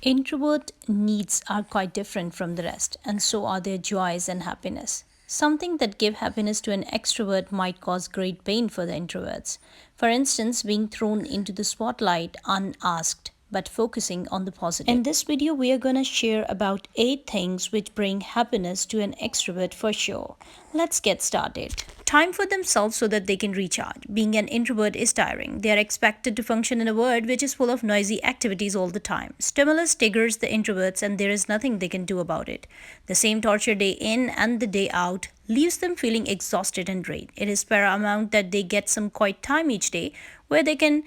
Introvert needs are quite different from the rest, and so are their joys and happiness. Something that give happiness to an extrovert might cause great pain for the introverts. For instance, being thrown into the spotlight unasked, but focusing on the positive. In this video, we are going to share about 8 things which bring happiness to an extrovert for sure. Let's get started. Time for themselves so that they can recharge. Being an introvert is tiring. They are expected to function in a world which is full of noisy activities all the time. Stimulus triggers the introverts and there is nothing they can do about it. The same torture day in and the day out leaves them feeling exhausted and drained. It is paramount that they get some quiet time each day where they can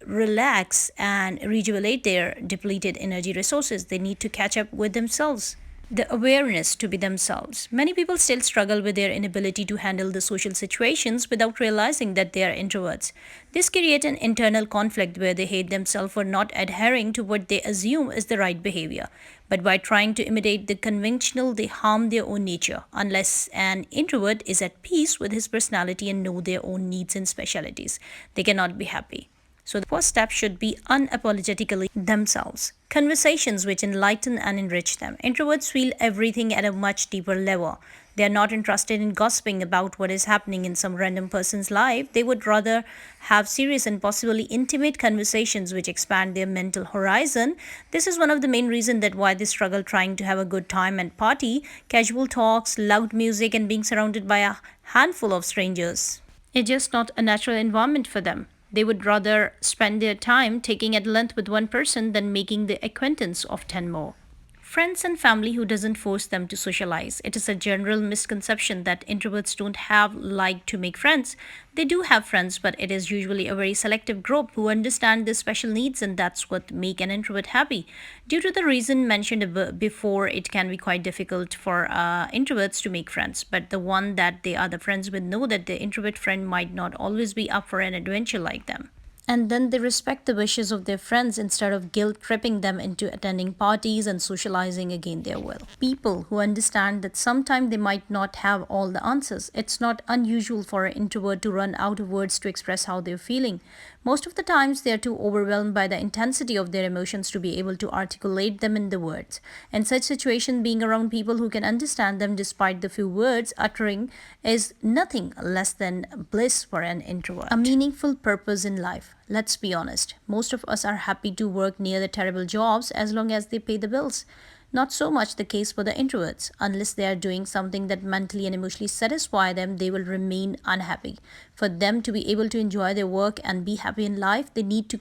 relax and rejuvenate their depleted energy resources. They need to catch up with themselves. The awareness to be themselves. Many people still struggle with their inability to handle the social situations without realizing that they are introverts. This creates an internal conflict where they hate themselves for not adhering to what they assume is the right behavior. But by trying to imitate the conventional, they harm their own nature. Unless an introvert is at peace with his personality and know their own needs and specialities, they cannot be happy. So the first step should be unapologetically themselves. Conversations which enlighten and enrich them. Introverts feel everything at a much deeper level. They are not interested in gossiping about what is happening in some random person's life. They would rather have serious and possibly intimate conversations which expand their mental horizon. This is one of the main reasons that why they struggle trying to have a good time and party, casual talks, loud music, and being surrounded by a handful of strangers. It's just not a natural environment for them. They would rather spend their time taking at length with one person than making the acquaintance of 10 more. Friends and family who doesn't force them to socialize. It is a general misconception that introverts don't have like to make friends. They do have friends, but it is usually a very selective group who understand their special needs, and that's what make an introvert happy. Due to the reason mentioned before, it can be quite difficult for introverts to make friends. But the one that they are the friends with know that the introvert friend might not always be up for an adventure like them. And then they respect the wishes of their friends instead of guilt tripping them into attending parties and socializing against their will. People who understand that sometimes they might not have all the answers. It's not unusual for an introvert to run out of words to express how they're feeling. Most of the times they are too overwhelmed by the intensity of their emotions to be able to articulate them in the words. In such situations, being around people who can understand them despite the few words uttering is nothing less than bliss for an introvert. A meaningful purpose in life. Let's be honest, most of us are happy to work near the terrible jobs as long as they pay the bills. Not so much the case for the introverts. Unless they are doing something that mentally and emotionally satisfy them, they will remain unhappy. For them to be able to enjoy their work and be happy in life, they need to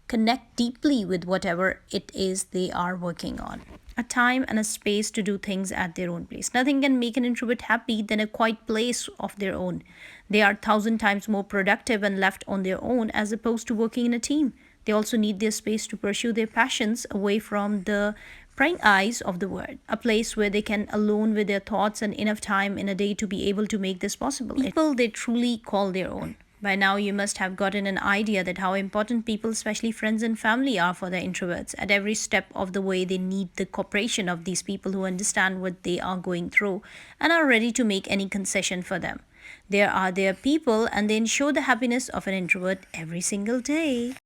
connect deeply with whatever it is they are working on. A time and a space to do things at their own place. Nothing can make an introvert happy than a quiet place of their own. They are 1,000 times more productive and left on their own as opposed to working in a team. They also need their space to pursue their passions away from the prying eyes of the world. A place where they can alone with their thoughts and enough time in a day to be able to make this possible. People they truly call their own. By now, you must have gotten an idea that how important people, especially friends and family, are for the introverts. At every step of the way, they need the cooperation of these people who understand what they are going through and are ready to make any concession for them. There are their people and they ensure the happiness of an introvert every single day.